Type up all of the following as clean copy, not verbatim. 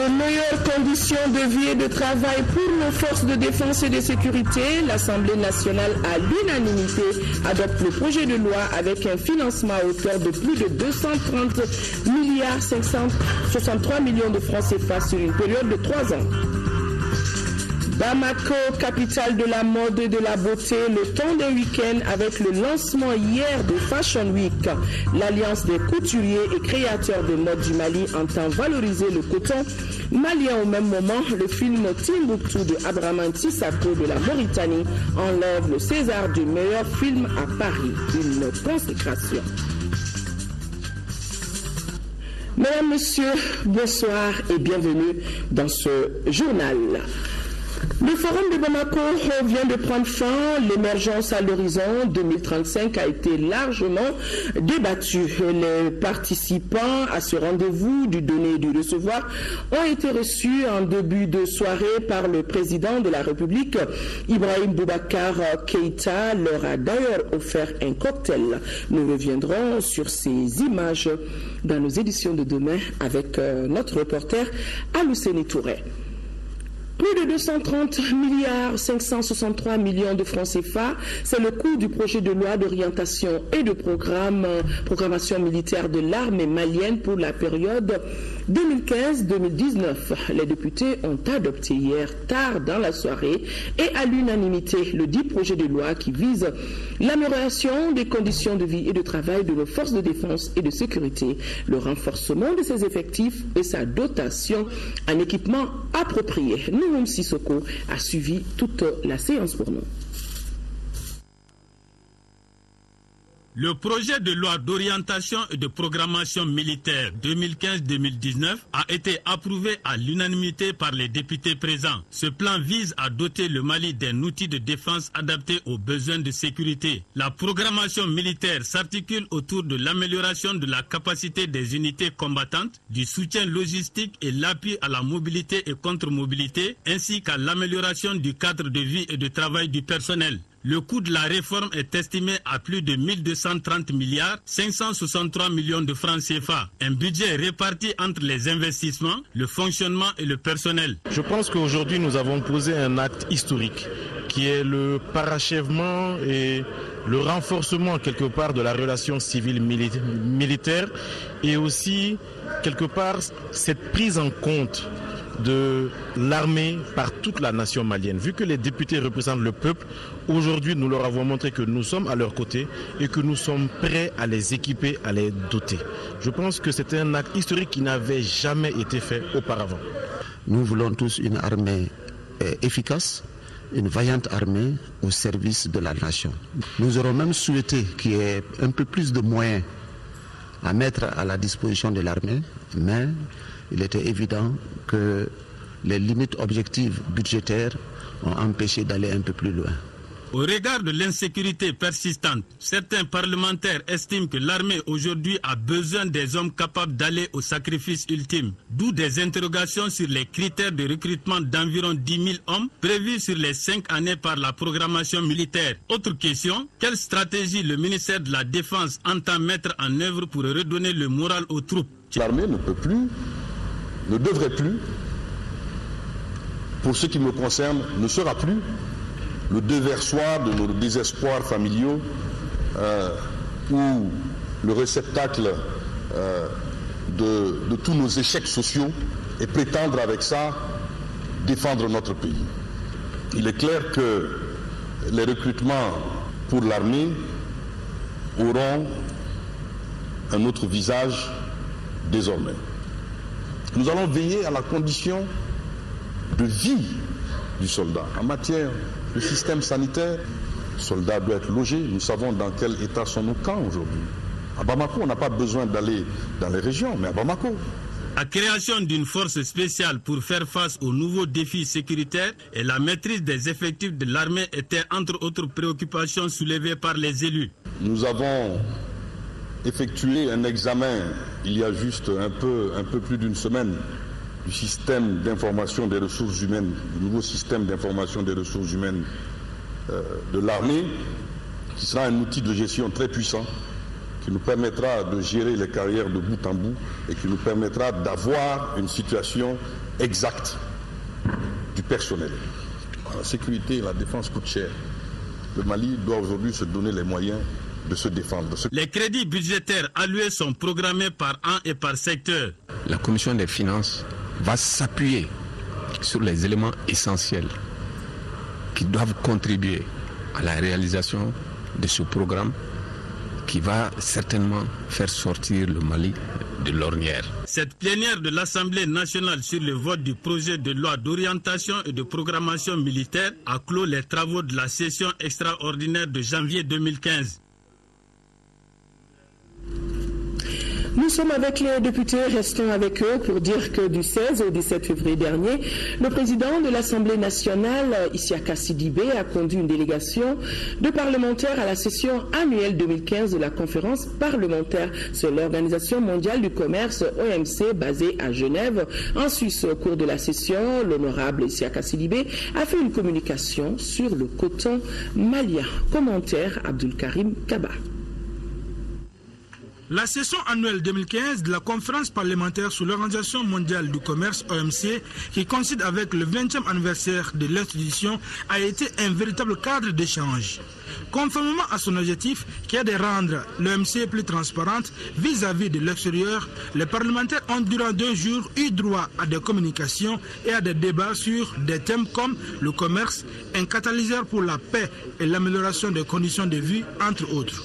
De meilleures conditions de vie et de travail pour nos forces de défense et de sécurité, l'Assemblée nationale à l'unanimité adopte le projet de loi avec un financement à hauteur de plus de 230 milliards 563 millions de francs CFA sur une période de 3 ans. Bamako, capitale de la mode et de la beauté, le temps d'un week-end avec le lancement hier de Fashion Week. L'Alliance des couturiers et créateurs de mode du Mali entend valoriser le coton malien. Au même moment, le film Timbuktu de Abramanti Sako de la Mauritanie enlève le César du meilleur film à Paris. Une consécration. Mesdames, Messieurs, bonsoir et bienvenue dans ce journal. Le forum de Bamako vient de prendre fin. L'émergence à l'horizon 2035 a été largement débattue. Les participants à ce rendez-vous du donner et du recevoir ont été reçus en début de soirée par le président de la République, Ibrahim Boubacar Keïta, leur a d'ailleurs offert un cocktail. Nous reviendrons sur ces images dans nos éditions de demain avec notre reporter Alousseni Touré. Plus de 230 milliards 563 millions de francs CFA, c'est le coût du projet de loi d'orientation et de programmation militaire de l'armée malienne pour la période 2015-2019. Les députés ont adopté hier tard dans la soirée et à l'unanimité le dit projet de loi qui vise l'amélioration des conditions de vie et de travail de nos forces de défense et de sécurité, le renforcement de ses effectifs et sa dotation en équipement approprié. Nounoum Sissoko a suivi toute la séance pour nous. Le projet de loi d'orientation et de programmation militaire 2015-2019 a été approuvé à l'unanimité par les députés présents. Ce plan vise à doter le Mali d'un outil de défense adapté aux besoins de sécurité. La programmation militaire s'articule autour de l'amélioration de la capacité des unités combattantes, du soutien logistique et l'appui à la mobilité et contre-mobilité, ainsi qu'à l'amélioration du cadre de vie et de travail du personnel. Le coût de la réforme est estimé à plus de 1230 milliards 563 millions de francs CFA. Un budget réparti entre les investissements, le fonctionnement et le personnel. Je pense qu'aujourd'hui nous avons posé un acte historique qui est le parachèvement et le renforcement quelque part de la relation civile-militaire et aussi quelque part cette prise en compte de l'armée par toute la nation malienne. Vu que les députés représentent le peuple, aujourd'hui nous leur avons montré que nous sommes à leur côté et que nous sommes prêts à les équiper, à les doter. Je pense que c'est un acte historique qui n'avait jamais été fait auparavant. Nous voulons tous une armée efficace, une vaillante armée au service de la nation. Nous aurons même souhaité qu'il y ait un peu plus de moyens à mettre à la disposition de l'armée, mais il était évident que les limites objectives budgétaires ont empêché d'aller un peu plus loin. Au regard de l'insécurité persistante, certains parlementaires estiment que l'armée aujourd'hui a besoin des hommes capables d'aller au sacrifice ultime. D'où des interrogations sur les critères de recrutement d'environ 10 000 hommes prévus sur les 5 années par la programmation militaire. Autre question, quelle stratégie le ministère de la Défense entend mettre en œuvre pour redonner le moral aux troupes? L'armée ne peut plus, ne devrait plus, pour ce qui me concerne, ne sera plus le déversoir de nos désespoirs familiaux ou le réceptacle de tous nos échecs sociaux et prétendre avec ça défendre notre pays. Il est clair que les recrutements pour l'armée auront un autre visage désormais. Nous allons veiller à la condition de vie du soldat. En matière de système sanitaire, le soldat doit être logé. Nous savons dans quel état sont nos camps aujourd'hui. À Bamako, on n'a pas besoin d'aller dans les régions, mais à Bamako. La création d'une force spéciale pour faire face aux nouveaux défis sécuritaires et la maîtrise des effectifs de l'armée étaient entre autres préoccupations soulevées par les élus. Nous avons effectué un examen il y a juste un peu plus d'une semaine du système d'information des ressources humaines, du nouveau système d'information des ressources humaines de l'armée, qui sera un outil de gestion très puissant qui nous permettra de gérer les carrières de bout en bout et qui nous permettra d'avoir une situation exacte du personnel. La sécurité et la défense coûtent cher. Le Mali doit aujourd'hui se donner les moyens de se défendre. Les crédits budgétaires alloués sont programmés par an et par secteur. La Commission des finances va s'appuyer sur les éléments essentiels qui doivent contribuer à la réalisation de ce programme qui va certainement faire sortir le Mali de l'ornière. Cette plénière de l'Assemblée nationale sur le vote du projet de loi d'orientation et de programmation militaire a clos les travaux de la session extraordinaire de janvier 2015. Nous sommes avec les députés, restons avec eux pour dire que du 16 au 17 février dernier, le président de l'Assemblée nationale, Isiaka Sidibé, a conduit une délégation de parlementaires à la session annuelle 2015 de la conférence parlementaire sur l'Organisation mondiale du commerce OMC basée à Genève. En Suisse, au cours de la session, l'honorable Isiaka Sidibé a fait une communication sur le coton malien. Commentaire Abdul Karim Kaba. La session annuelle 2015 de la conférence parlementaire sur l'Organisation mondiale du commerce OMC, qui coïncide avec le 20e anniversaire de l'institution, a été un véritable cadre d'échange. Conformément à son objectif, qui est de rendre l'OMC plus transparente vis-à-vis de l'extérieur, les parlementaires ont durant 2 jours eu droit à des communications et à des débats sur des thèmes comme le commerce, un catalyseur pour la paix et l'amélioration des conditions de vie, entre autres.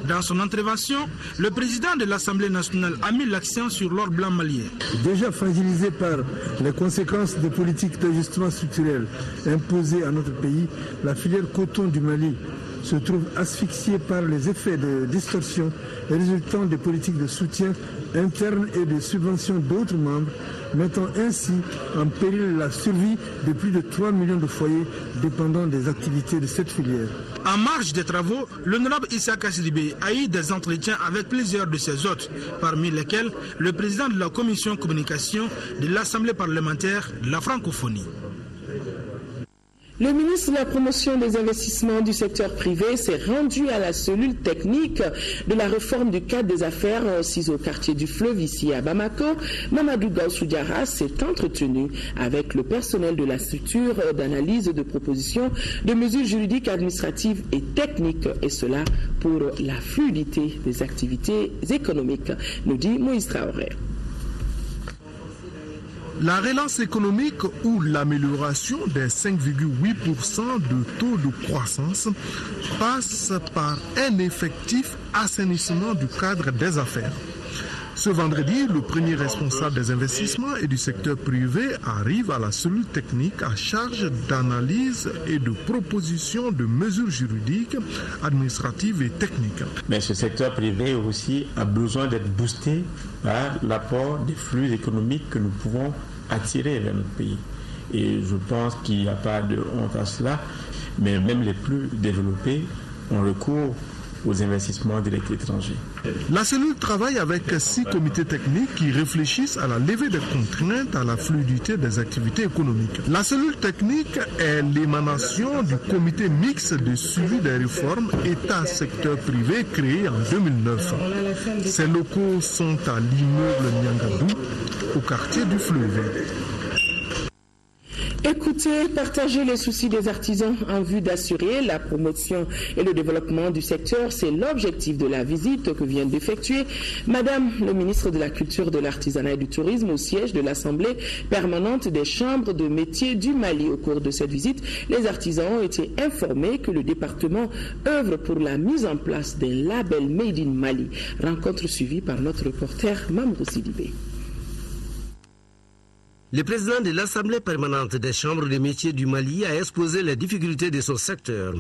Dans son intervention, le président de l'Assemblée nationale a mis l'accent sur l'or blanc malien. Déjà fragilisé par les conséquences des politiques d'ajustement structurel imposées à notre pays, la filière coton du Mali se trouve asphyxiée par les effets de distorsion résultant des politiques de soutien interne et de subvention d'autres membres, mettant ainsi en péril la survie de plus de 3 millions de foyers dépendant des activités de cette filière. En marge des travaux, l'honorable Isiaka Sidibé a eu des entretiens avec plusieurs de ses hôtes, parmi lesquels le président de la commission communication de l'Assemblée parlementaire de la francophonie. Le ministre de la promotion des investissements du secteur privé s'est rendu à la cellule technique de la réforme du cadre des affaires au quartier du Fleuve, ici à Bamako. Mamadou Gaussou Diarra s'est entretenu avec le personnel de la structure d'analyse de propositions de mesures juridiques, administratives et techniques, et cela pour la fluidité des activités économiques, nous dit Moïse Traoré. La relance économique ou l'amélioration des 5,8% de taux de croissance passe par un effectif assainissement du cadre des affaires. Ce vendredi, le premier responsable des investissements et du secteur privé arrive à la cellule technique à charge d'analyse et de proposition de mesures juridiques, administratives et techniques. Mais ce secteur privé aussi a besoin d'être boosté par l'apport des flux économiques que nous pouvons attirer vers notre pays. Et je pense qu'il n'y a pas de honte à cela, mais même les plus développés ont recours aux investissements directs étrangers. La cellule travaille avec 6 comités techniques qui réfléchissent à la levée des contraintes à la fluidité des activités économiques. La cellule technique est l'émanation du comité mixte de suivi des réformes État-secteur privé créé en 2009. Ces locaux sont à l'immeuble Nyangadou, au quartier du Fleuve. Écoutez, partagez les soucis des artisans en vue d'assurer la promotion et le développement du secteur. C'est l'objectif de la visite que vient d'effectuer Madame le ministre de la Culture, de l'Artisanat et du Tourisme au siège de l'Assemblée permanente des chambres de métiers du Mali. Au cours de cette visite, les artisans ont été informés que le département œuvre pour la mise en place d'un label Made in Mali. Rencontre suivie par notre reporter Mamoudou Sidibé. Le président de l'Assemblée permanente des chambres de métiers du Mali a exposé les difficultés de son secteur.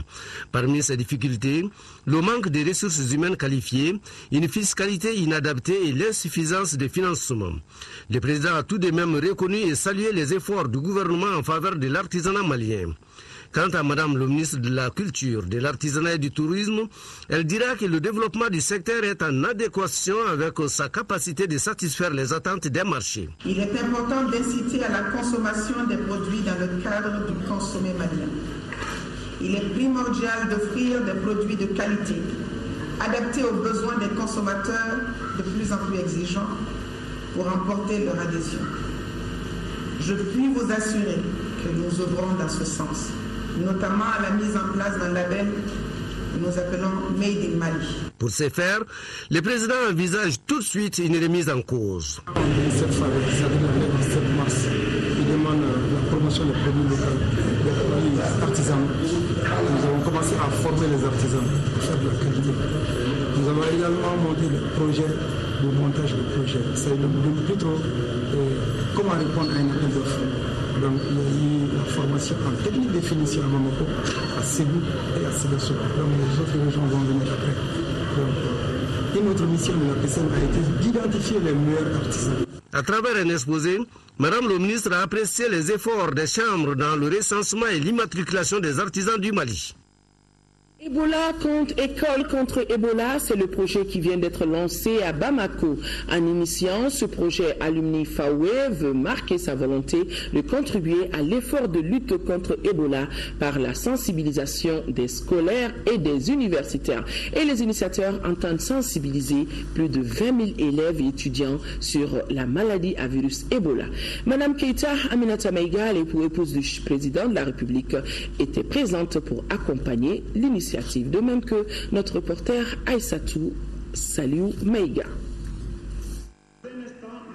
Parmi ces difficultés, le manque de ressources humaines qualifiées, une fiscalité inadaptée et l'insuffisance de financement. Le président a tout de même reconnu et salué les efforts du gouvernement en faveur de l'artisanat malien. Quant à Madame le ministre de la Culture, de l'Artisanat et du Tourisme, elle dira que le développement du secteur est en adéquation avec sa capacité de satisfaire les attentes des marchés. Il est important d'inciter à la consommation des produits dans le cadre du consommé malien. Il est primordial d'offrir des produits de qualité adapté aux besoins des consommateurs de plus en plus exigeants pour emporter leur adhésion. Je puis vous assurer que nous œuvrons dans ce sens, notamment à la mise en place d'un label que nous appelons Made in Mali. Pour ce faire, le président envisage tout de suite une remise en cause. Cette fois, le 7 mars, il demande la promotion des produits locaux, des produits artisanaux. Nous avons commencé à former les artisans pour faire de la qualité. Nous avons également monté le projet de montage de projet. C'est plutôt comment répondre à une appel d'offres. Donc il y a eu la formation en technique de finition à Bamako, à Ségou et à Ségasso. Donc les autres régions vont venir après. Donc, une autre mission de la PCN a été d'identifier les meilleurs artisans. À travers un exposé, Madame le ministre a apprécié les efforts des chambres dans le recensement et l'immatriculation des artisans du Mali. Ebola contre école contre Ebola, c'est le projet qui vient d'être lancé à Bamako. En initiant ce projet, Alumni Fawe veut marquer sa volonté de contribuer à l'effort de lutte contre Ebola par la sensibilisation des scolaires et des universitaires. Et les initiateurs entendent sensibiliser plus de 20 000 élèves et étudiants sur la maladie à virus Ebola. Madame Keita Aminata Maïga, l'épouse du président de la République, était présente pour accompagner l'initiative. De même que notre reporter Aïssatou Saliou Maïga.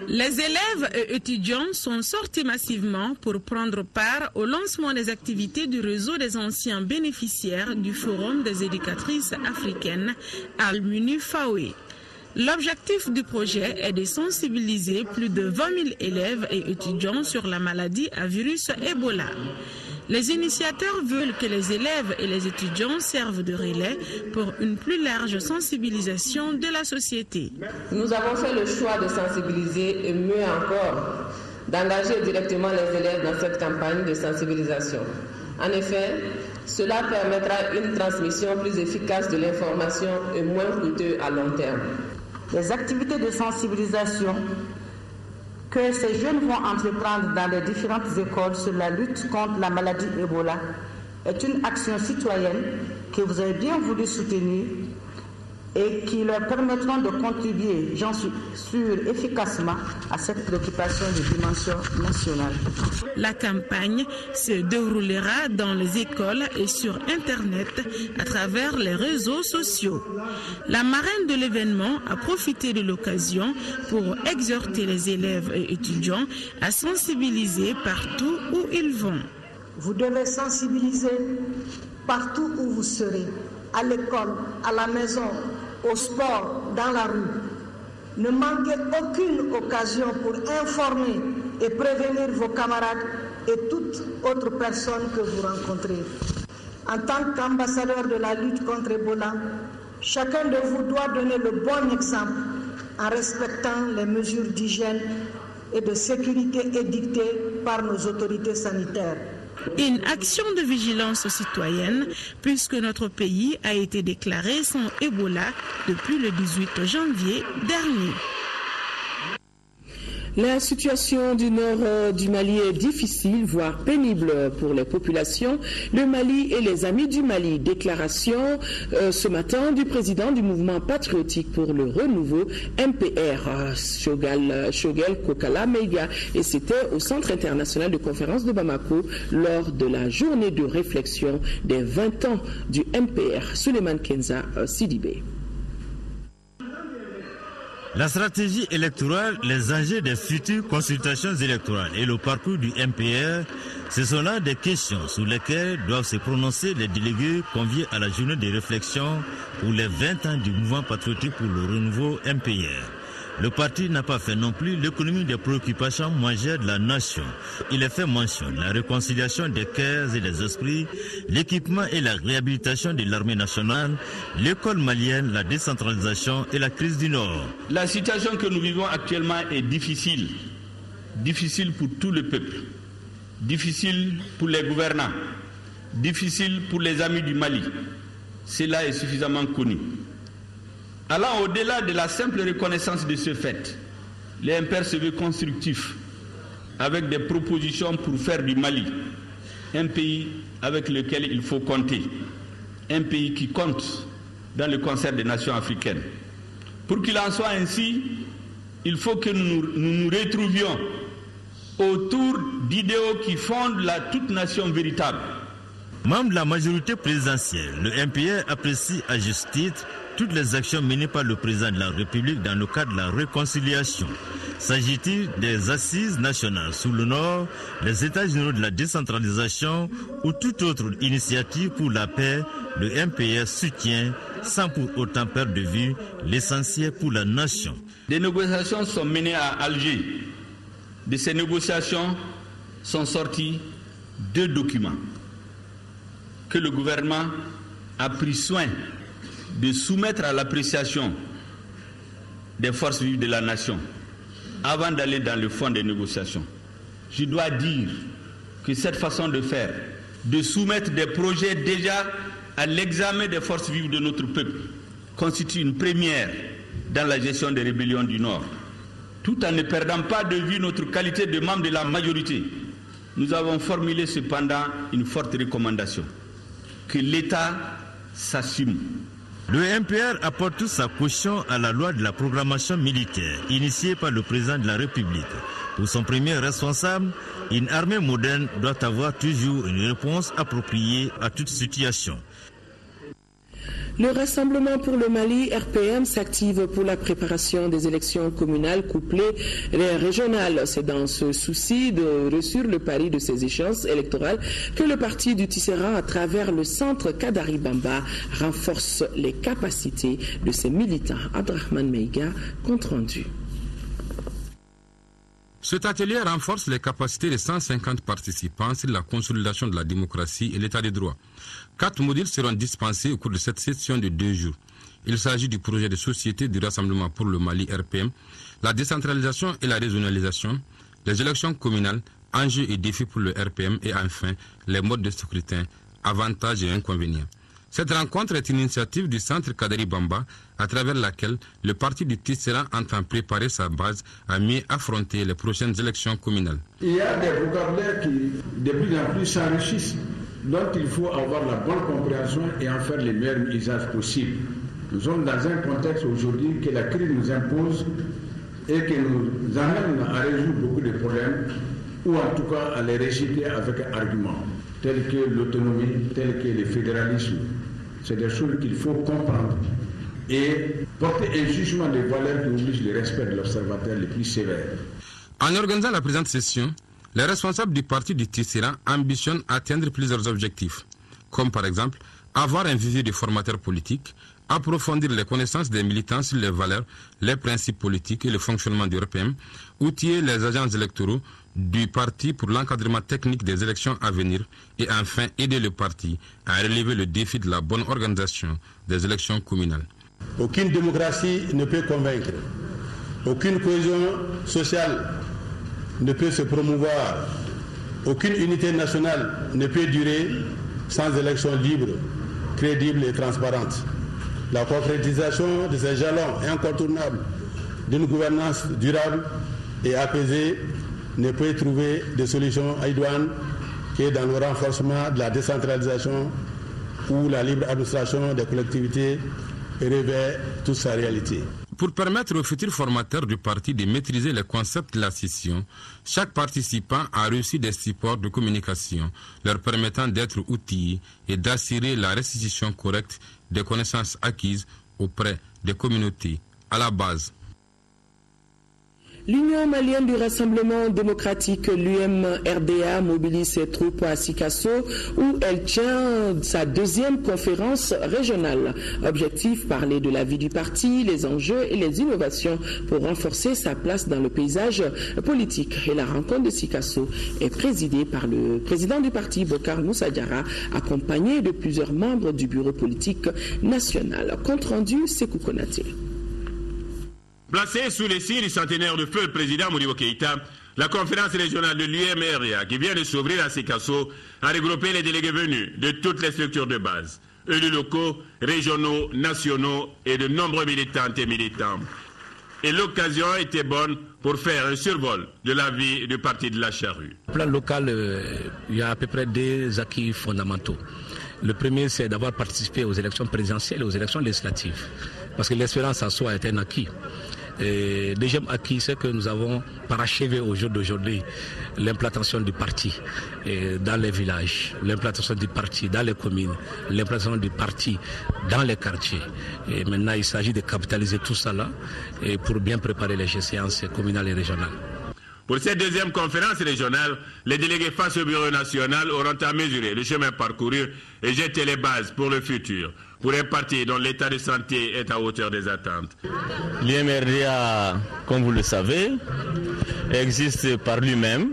Les élèves et étudiants sont sortis massivement pour prendre part au lancement des activités du réseau des anciens bénéficiaires du Forum des éducatrices africaines Alumni Fawe. L'objectif du projet est de sensibiliser plus de 20 000 élèves et étudiants sur la maladie à virus Ebola. Les initiateurs veulent que les élèves et les étudiants servent de relais pour une plus large sensibilisation de la société. Nous avons fait le choix de sensibiliser et mieux encore, d'engager directement les élèves dans cette campagne de sensibilisation. En effet, cela permettra une transmission plus efficace de l'information et moins coûteuse à long terme. Les activités de sensibilisation que ces jeunes vont entreprendre dans les différentes écoles sur la lutte contre la maladie Ebola est une action citoyenne que vous avez bien voulu soutenir et qui leur permettront de contribuer, j'en suis sûr, efficacement à cette préoccupation de dimension nationale. La campagne se déroulera dans les écoles et sur Internet à travers les réseaux sociaux. La marraine de l'événement a profité de l'occasion pour exhorter les élèves et étudiants à sensibiliser partout où ils vont. Vous devez sensibiliser partout où vous serez, à l'école, à la maison, au sport, dans la rue. Ne manquez aucune occasion pour informer et prévenir vos camarades et toute autre personne que vous rencontrez. En tant qu'ambassadeur de la lutte contre Ebola, chacun de vous doit donner le bon exemple en respectant les mesures d'hygiène et de sécurité édictées par nos autorités sanitaires. Une action de vigilance citoyenne puisque notre pays a été déclaré sans Ebola depuis le 18 janvier dernier. La situation du nord du Mali est difficile, voire pénible pour les populations. Le Mali et les amis du Mali. Déclaration ce matin du président du mouvement patriotique pour le renouveau MPR, Shogel Kokala Meiga. Et c'était au Centre international de conférence de Bamako lors de la journée de réflexion des 20 ans du MPR. Suleiman Kenza Sidibé. La stratégie électorale, les enjeux des futures consultations électorales et le parcours du MPR, ce sont là des questions sur lesquelles doivent se prononcer les délégués conviés à la journée de réflexion pour les 20 ans du mouvement patriotique pour le renouveau MPR. Le parti n'a pas fait non plus l'économie des préoccupations majeures de la nation. Il a fait mention de la réconciliation des cœurs et des esprits, l'équipement et la réhabilitation de l'armée nationale, l'école malienne, la décentralisation et la crise du Nord. La situation que nous vivons actuellement est difficile. Difficile pour tout le peuple. Difficile pour les gouvernants. Difficile pour les amis du Mali. Cela est suffisamment connu. Allant au-delà de la simple reconnaissance de ce fait, les MPR se veut constructif avec des propositions pour faire du Mali un pays avec lequel il faut compter, un pays qui compte dans le concert des nations africaines. Pour qu'il en soit ainsi, il faut que nous retrouvions autour d'idéaux qui fondent la toute nation véritable. Membre de la majorité présidentielle, le MPR apprécie à juste titre toutes les actions menées par le président de la République dans le cadre de la réconciliation. S'agit-il des assises nationales sous le Nord, les États généraux de la décentralisation ou toute autre initiative pour la paix, le MPR soutient sans pour autant perdre de vue l'essentiel pour la nation. Des négociations sont menées à Alger. De ces négociations sont sortis 2 documents que le gouvernement a pris soin de soumettre à l'appréciation des forces vives de la nation avant d'aller dans le fond des négociations. Je dois dire que cette façon de faire, de soumettre des projets déjà à l'examen des forces vives de notre peuple, constitue une première dans la gestion des rébellions du Nord. Tout en ne perdant pas de vue notre qualité de membre de la majorité, nous avons formulé cependant une forte recommandation, que l'État s'assume. Le MPR apporte toute sa caution à la loi de la programmation militaire initiée par le président de la République. Pour son premier responsable, une armée moderne doit avoir toujours une réponse appropriée à toute situation. Le Rassemblement pour le Mali, RPM, s'active pour la préparation des élections communales couplées et régionales. C'est dans ce souci de réussir le pari de ces échéances électorales que le parti du Tisserand, à travers le centre Kadari Bamba, renforce les capacités de ses militants. Abdrahman Meiga, compte rendu. Cet atelier renforce les capacités de 150 participants sur la consolidation de la démocratie et l'état de droit. 4 modules seront dispensés au cours de cette session de 2 jours. Il s'agit du projet de société du Rassemblement pour le Mali RPM, la décentralisation et la régionalisation, les élections communales, enjeux et défis pour le RPM et enfin les modes de scrutin, avantages et inconvénients. Cette rencontre est une initiative du centre Kadari Bamba à travers laquelle le parti du Tisserand entend préparer sa base à mieux affronter les prochaines élections communales. Il y a des vocabulaires qui de plus en plus s'enrichissent, dont il faut avoir la bonne compréhension et en faire les meilleurs usages possibles. Nous sommes dans un contexte aujourd'hui que la crise nous impose et que nous amène à résoudre beaucoup de problèmes ou en tout cas à les réciter avec arguments tels que l'autonomie, tels que le fédéralisme. C'est des choses qu'il faut comprendre et porter un jugement des valeurs qui oblige le respect de l'observateur le plus sévère. En organisant la présente session, les responsables du parti du Tisserand ambitionnent atteindre plusieurs objectifs, comme par exemple avoir un vivier de formateurs politiques, approfondir les connaissances des militants sur les valeurs, les principes politiques et le fonctionnement du RPM, outiller les agents électoraux du parti pour l'encadrement technique des élections à venir et enfin aider le parti à relever le défi de la bonne organisation des élections communales. Aucune démocratie ne peut convaincre, aucune cohésion sociale ne peut se promouvoir, aucune unité nationale ne peut durer sans élections libres, crédibles et transparentes. La concrétisation de ces jalons incontournables d'une gouvernance durable et apaisée ne peut trouver de solution idoine que dans le renforcement de la décentralisation où la libre administration des collectivités revêt toute sa réalité. Pour permettre aux futurs formateurs du parti de maîtriser les concepts de la session, chaque participant a reçu des supports de communication leur permettant d'être outillés et d'assurer la restitution correcte des connaissances acquises auprès des communautés à la base. L'Union malienne du Rassemblement démocratique, l'UMRDA, mobilise ses troupes à Sikasso où elle tient sa 2e conférence régionale. Objectif, parler de la vie du parti, les enjeux et les innovations pour renforcer sa place dans le paysage politique. Et la rencontre de Sikasso est présidée par le président du parti, Bokar Moussa Diarra, accompagné de plusieurs membres du bureau politique national. Compte rendu, Sekou Konaté. Placé sous les signes du centenaire de feu le président Modibo Keïta, la conférence régionale de l'UMRDA qui vient de s'ouvrir à Sikasso a regroupé les délégués venus de toutes les structures de base, élus locaux, régionaux, nationaux et de nombreux militantes et militants. Et l'occasion était bonne pour faire un survol de la vie du parti de la Charrue. Au plan local, il y a à peu près 2 acquis fondamentaux. Le premier, c'est d'avoir participé aux élections présidentielles et aux élections législatives, parce que l'espérance en soi est un acquis. Et deuxième acquis, c'est que nous avons parachevé au jour d'aujourd'hui l'implantation du parti dans les villages, l'implantation du parti dans les communes, l'implantation du parti dans les quartiers. Et maintenant, il s'agit de capitaliser tout ça là et pour bien préparer les échéances communales et régionales. Pour cette deuxième conférence régionale, les délégués face au Bureau national auront à mesurer le chemin parcouru et jeter les bases pour le futur, pour un parti dont l'état de santé est à hauteur des attentes. L'IMRDA, comme vous le savez, existe par lui-même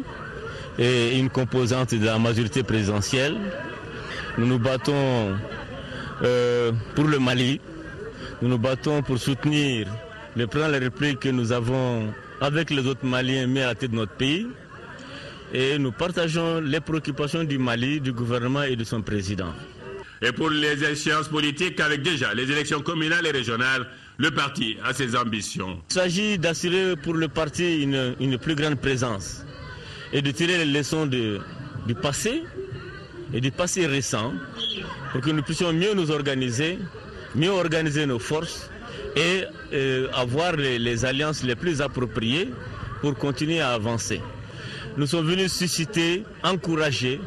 et une composante de la majorité présidentielle. Nous nous battons pour le Mali, nous nous battons pour soutenir le président de la République que nous avons avec les autres Maliens mis à la tête de notre pays, et nous partageons les préoccupations du Mali, du gouvernement et de son président. Et pour les échéances politiques, avec déjà les élections communales et régionales, le parti a ses ambitions. Il s'agit d'assurer pour le parti une plus grande présence et de tirer les leçons du passé et du passé récent pour que nous puissions mieux nous organiser, mieux organiser nos forces et avoir les alliances les plus appropriées pour continuer à avancer. Nous sommes venus susciter, encourager,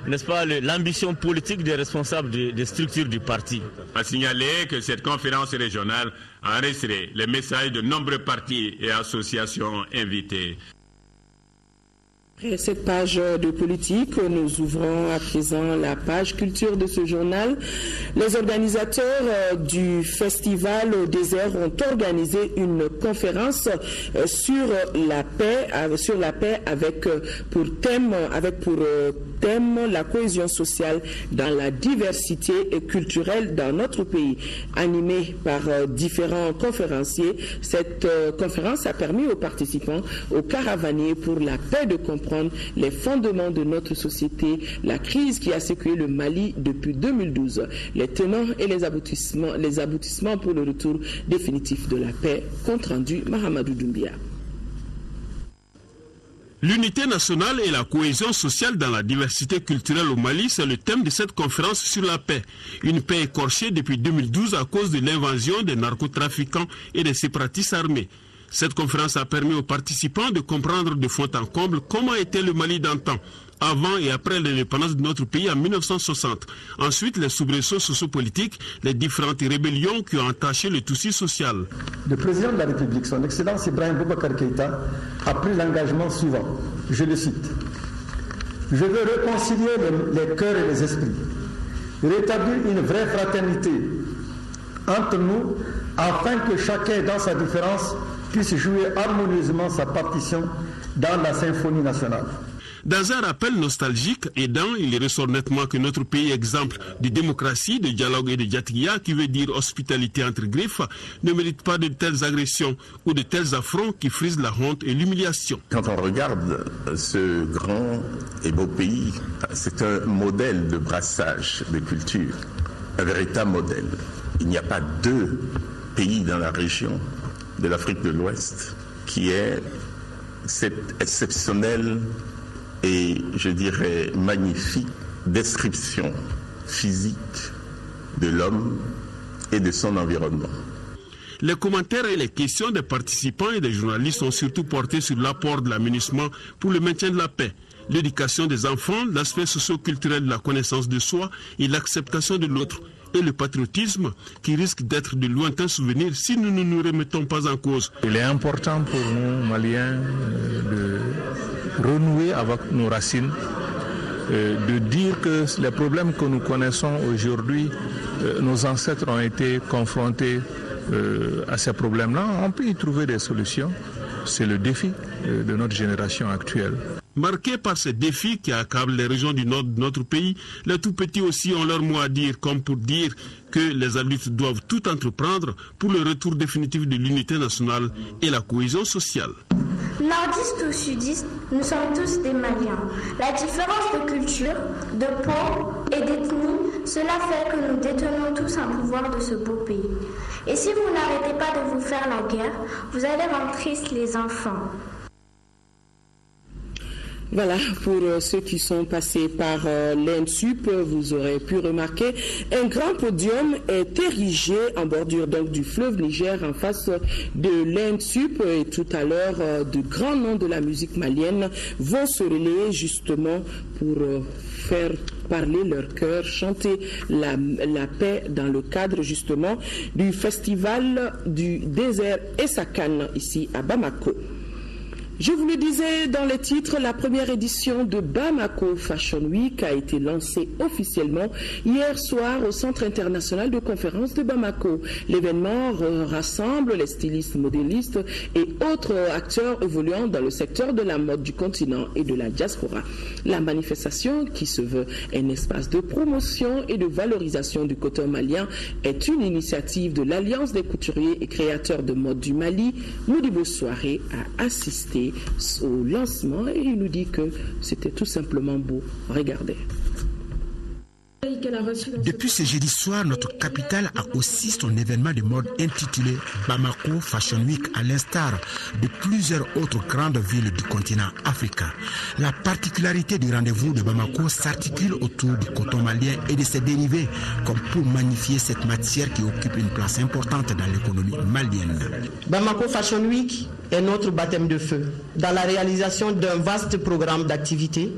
n'est-ce pas, l'ambition politique des responsables des structures du parti. A signaler que cette conférence régionale a enregistré les messages de nombreux partis et associations invitées. Après cette page de politique, nous ouvrons à présent la page culture de ce journal. Les organisateurs du festival au désert ont organisé une conférence sur la paix avec pour thème la cohésion sociale dans la diversité culturelle dans notre pays. Animée par différents conférenciers, cette conférence a permis aux participants, aux caravaniers pour la paix de comprendre les fondements de notre société, la crise qui a secoué le Mali depuis 2012, les tenants et les aboutissements pour le retour définitif de la paix. Compte rendu Mahamadou Doumbia. L'unité nationale et la cohésion sociale dans la diversité culturelle au Mali, c'est le thème de cette conférence sur la paix. Une paix écorchée depuis 2012 à cause de l'invasion des narcotrafiquants et des séparatistes armés. Cette conférence a permis aux participants de comprendre de fond en comble comment était le Mali d'antan, avant et après l'indépendance de notre pays en 1960. Ensuite, les soubresauts sociopolitiques, les différentes rébellions qui ont entaché le tissu social. Le président de la République, son Excellence Ibrahim Boubacar Keïta, a pris l'engagement suivant. Je le cite. Je veux réconcilier les cœurs et les esprits, rétablir une vraie fraternité entre nous, afin que chacun, dans sa différence, puisse jouer harmonieusement sa partition dans la symphonie nationale. Dans un rappel nostalgique aidant, il ressort nettement que notre pays, exemple de démocratie, de dialogue et de diatriya, qui veut dire hospitalité entre griffes, ne mérite pas de telles agressions ou de tels affronts qui frisent la honte et l'humiliation. Quand on regarde ce grand et beau pays, c'est un modèle de brassage de culture, un véritable modèle. Il n'y a pas deux pays dans la région de l'Afrique de l'Ouest qui est cette exceptionnelle et, je dirais, magnifique description physique de l'homme et de son environnement. Les commentaires et les questions des participants et des journalistes ont surtout porté sur l'apport de l'aménagement pour le maintien de la paix, l'éducation des enfants, l'aspect socio-culturel de la connaissance de soi et l'acceptation de l'autre, et le patriotisme qui risque d'être de lointains souvenirs si nous ne nous remettons pas en cause. Il est important pour nous, Maliens, de renouer avec nos racines, de dire que les problèmes que nous connaissons aujourd'hui, nos ancêtres ont été confrontés à ces problèmes-là. On peut y trouver des solutions. C'est le défi de notre génération actuelle. Marqués par ces défis qui accablent les régions du nord de notre pays, les tout-petits aussi ont leur mot à dire, comme pour dire que les adultes doivent tout entreprendre pour le retour définitif de l'unité nationale et la cohésion sociale. Nordistes ou sudistes, nous sommes tous des Maliens. La différence de culture, de peau et d'ethnie, cela fait que nous détenons tous un pouvoir de ce beau pays. Et si vous n'arrêtez pas de vous faire la guerre, vous allez rendre tristes les enfants. Voilà, pour ceux qui sont passés par l'INSUP, vous aurez pu remarquer, un grand podium est érigé en bordure donc du fleuve Niger en face de l'INSUP. Et tout à l'heure, de grands noms de la musique malienne vont se relayer justement pour faire parler leur cœur, chanter la paix dans le cadre justement du festival du désert Essakan ici à Bamako. Je vous le disais dans les titres, la première édition de Bamako Fashion Week a été lancée officiellement hier soir au Centre international de conférence de Bamako. L'événement rassemble les stylistes, modélistes et autres acteurs évoluant dans le secteur de la mode du continent et de la diaspora. La manifestation, qui se veut un espace de promotion et de valorisation du coton malien, est une initiative de l'Alliance des couturiers et créateurs de mode du Mali. Modibo Soirée a assisté au lancement et il nous dit que c'était tout simplement beau. Regardez. Depuis ce jeudi soir, notre capitale a aussi son événement de mode intitulé Bamako Fashion Week, à l'instar de plusieurs autres grandes villes du continent africain. La particularité du rendez-vous de Bamako s'articule autour du coton malien et de ses dérivés, comme pour magnifier cette matière qui occupe une place importante dans l'économie malienne. Bamako Fashion Week est notre baptême de feu dans la réalisation d'un vaste programme d'activités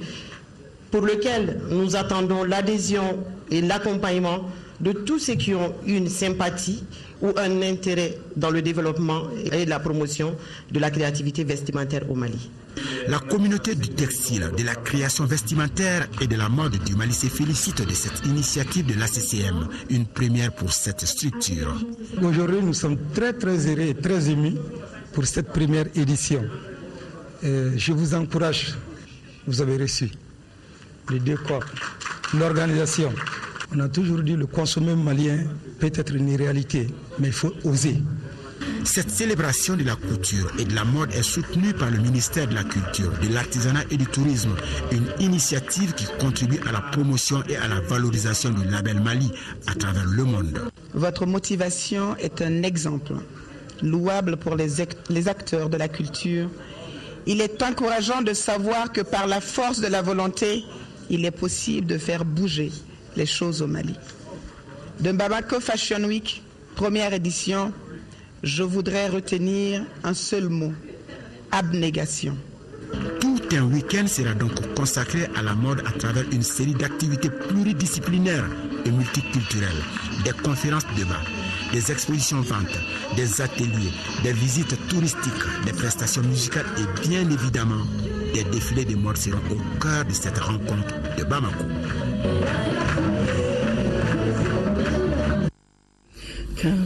pour lequel nous attendons l'adhésion et l'accompagnement de tous ceux qui ont une sympathie ou un intérêt dans le développement et la promotion de la créativité vestimentaire au Mali. La communauté du textile, de la création vestimentaire et de la mode du Mali se félicite de cette initiative de l'ACCM, une première pour cette structure. Aujourd'hui, nous sommes très heureux et très émus pour cette première édition. Je vous encourage, vous avez reçu les deux corps, l'organisation. On a toujours dit que le consommé malien peut être une réalité, mais il faut oser. Cette célébration de la couture et de la mode est soutenue par le ministère de la Culture, de l'Artisanat et du Tourisme, une initiative qui contribue à la promotion et à la valorisation du label Mali à travers le monde. Votre motivation est un exemple louable pour les acteurs de la culture. Il est encourageant de savoir que par la force de la volonté, il est possible de faire bouger les choses au Mali. De Bamako Fashion Week, première édition, je voudrais retenir un seul mot, abnégation. Tout un week-end sera donc consacré à la mode à travers une série d'activités pluridisciplinaires et multiculturelles, des conférences débats, des expositions ventes, des ateliers, des visites touristiques, des prestations musicales et bien évidemment des défilés de mode seront au cœur de cette rencontre de Bamako.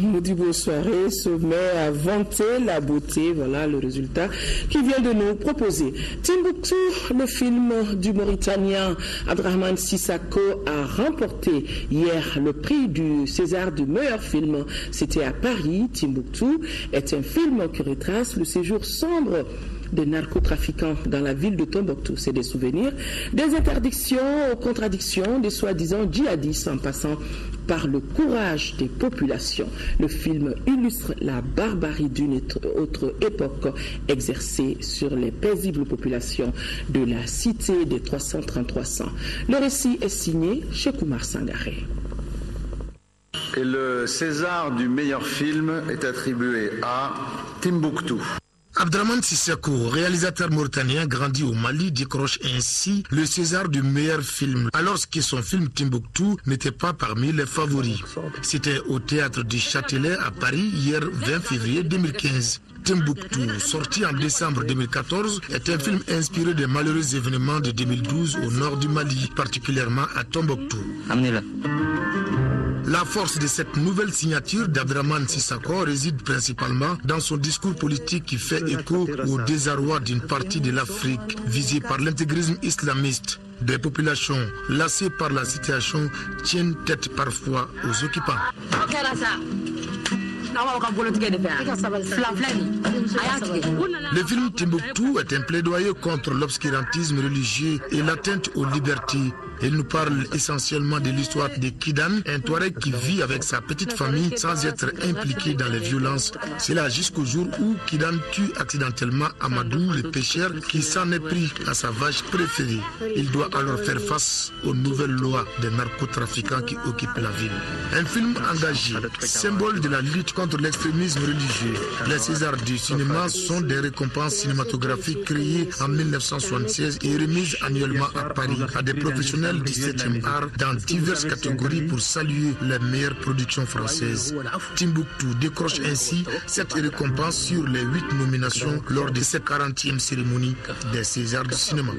Modibo Soirée se met à vanter la beauté, voilà le résultat qu'il vient de nous proposer. Timbuktu, le film du Mauritanien Abdrahmane Sissako a remporté hier le prix du César du meilleur film. C'était à Paris. Timbuktu est un film qui retrace le séjour sombre des narcotrafiquants dans la ville de Tombouctou. C'est des souvenirs, des interdictions aux contradictions des soi-disant djihadistes en passant par le courage des populations. Le film illustre la barbarie d'une autre époque exercée sur les paisibles populations de la cité des 333 ans. Le récit est signé chez Koumar Sangaré. Et le César du meilleur film est attribué à Timbuktu. Abdrahmane Sissako, réalisateur mauritanien grandi au Mali, décroche ainsi le César du meilleur film, alors que son film Timbuktu n'était pas parmi les favoris. C'était au théâtre du Châtelet à Paris hier 20 février 2015. Timbuktu, sorti en décembre 2014, est un film inspiré des malheureux événements de 2012 au nord du Mali, particulièrement à Tombouctou. La force de cette nouvelle signature d'Abdrahmane Sissako réside principalement dans son discours politique qui fait écho au désarroi d'une partie de l'Afrique visée par l'intégrisme islamiste. Des populations lassées par la situation tiennent tête parfois aux occupants. Le film Timbuktu est un plaidoyer contre l'obscurantisme religieux et l'atteinte aux libertés. Il nous parle essentiellement de l'histoire de Kidan, un Touareg qui vit avec sa petite famille sans être impliqué dans les violences. C'est là jusqu'au jour où Kidan tue accidentellement Amadou, le pêcheur, qui s'en est pris à sa vache préférée. Il doit alors faire face aux nouvelles lois des narcotrafiquants qui occupent la ville. Un film engagé, symbole de la lutte contre l'extrémisme religieux. Les Césars du cinéma sont des récompenses cinématographiques créées en 1976 et remises annuellement à Paris à des professionnels du 7e art dans diverses catégories pour saluer les meilleures productions françaises. Timbuktu décroche ainsi cette récompense sur les 8 nominations lors de cette 40e cérémonie des Césars du cinéma.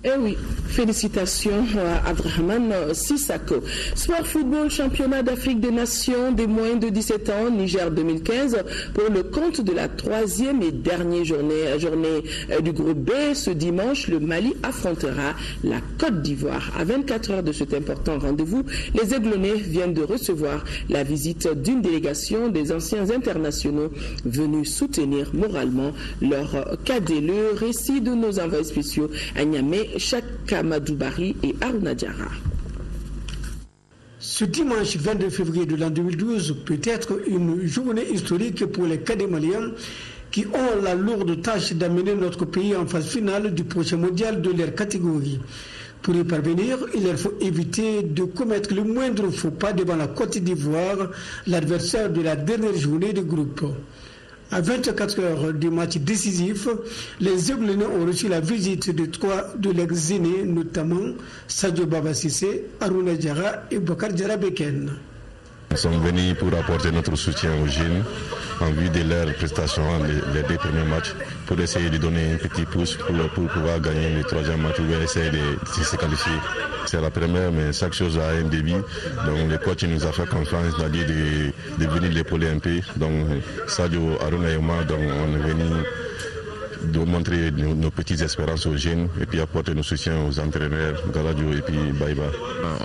Eh oui, félicitations à Abdrahman Sissako. Sport football, championnat d'Afrique des Nations des moins de 17 ans, Niger 2015, pour le compte de la 3e et dernière journée du groupe B. Ce dimanche, le Mali affrontera la Côte d'Ivoire. À 24 heures de cet important rendez-vous, les Aiglonnais viennent de recevoir la visite d'une délégation des anciens internationaux venus soutenir moralement leur cadet. Le récit de nos envoyés spéciaux à Niamey, Chaka Madoubari et Aruna Diarra. Ce dimanche 22 février de l'an 2012 peut être une journée historique pour les cadets maliens qui ont la lourde tâche d'amener notre pays en phase finale du prochain mondial de leur catégorie. Pour y parvenir, il leur faut éviter de commettre le moindre faux pas devant la Côte d'Ivoire, l'adversaire de la dernière journée du groupe. À 24 heures du match décisif, les Aiglonnais ont reçu la visite de 3 de leurs aînés, notamment Sadio Baba Sissé, Aruna Diarra et Bokar Diarra Beken. Nous sommes venus pour apporter notre soutien aux jeunes en vue de leurs prestations les 2 premiers matchs, pour essayer de donner un petit pouce pour pouvoir gagner le 3e match ou essayer de se qualifier. C'est la première, mais chaque chose a un début. Donc le coach nous a fait confiance, c'est-à-dire de venir l'épauler un peu. Donc Sadio, Aruna et moi, donc, on est venus de montrer nos petites espérances aux jeunes et puis apporter nos soutiens aux entraîneurs, Galadio et puis Baïba.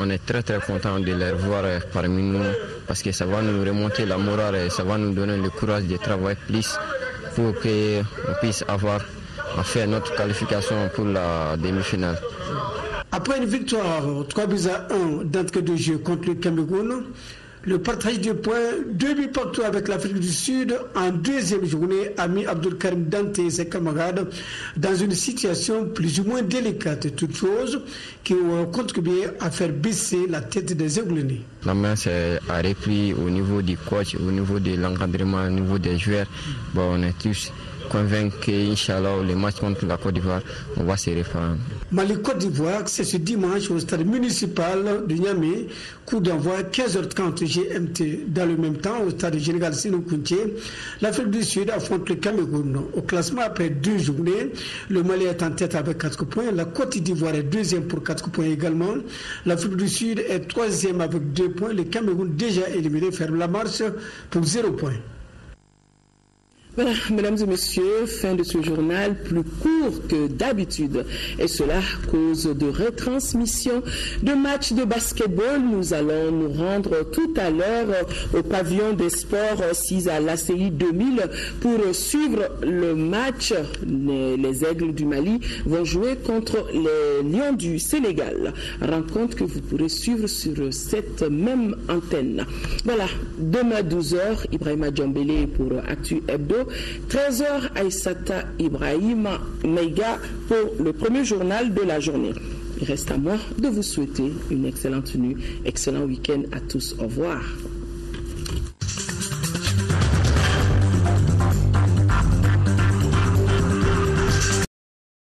On est très content de les revoir parmi nous parce que ça va nous remonter la morale et ça va nous donner le courage de travailler plus pour qu'on puisse avoir à faire notre qualification pour la demi-finale. Après une victoire 3-1 d'entrée de jeu contre le Cameroun, le partage de points 2 buts partout avec l'Afrique du Sud en 2e journée a mis Abdelkarim Dante et ses camarades dans une situation plus ou moins délicate, toutes choses qui ont contribué à faire baisser la tête des Aiglonnais. La main a repris au niveau du coach, au niveau de l'encadrement, au niveau des joueurs. Bon, on est tous convaincus qu'Inch'Allah, le match contre la Côte d'Ivoire, on va se reprendre. Mali-Côte d'Ivoire, c'est ce dimanche au stade municipal de Niamey, coup d'envoi 15h30 GMT. Dans le même temps, au stade général Sénou-Kountié, l'Afrique du Sud affronte le Cameroun. Au classement, après 2 journées, le Mali est en tête avec 4 points, la Côte d'Ivoire est 2e pour 4 points également, l'Afrique du Sud est 3e avec 2 points, le Cameroun déjà éliminé ferme la marche pour 0 points. Voilà, mesdames et messieurs, fin de ce journal plus court que d'habitude. Et cela à cause de retransmission de matchs de basketball. Nous allons nous rendre tout à l'heure au pavillon des sports 6 à l'ACI 2000 pour suivre le match. Les Aigles du Mali vont jouer contre les Lions du Sénégal. Rencontre que vous pourrez suivre sur cette même antenne. Voilà, demain à 12h, Ibrahima Djambélé pour Actu Hebdo. 13h, Aïssata Ibrahim Meiga pour le premier journal de la journée. Il reste à moi de vous souhaiter une excellente nuit, excellent week-end à tous. Au revoir.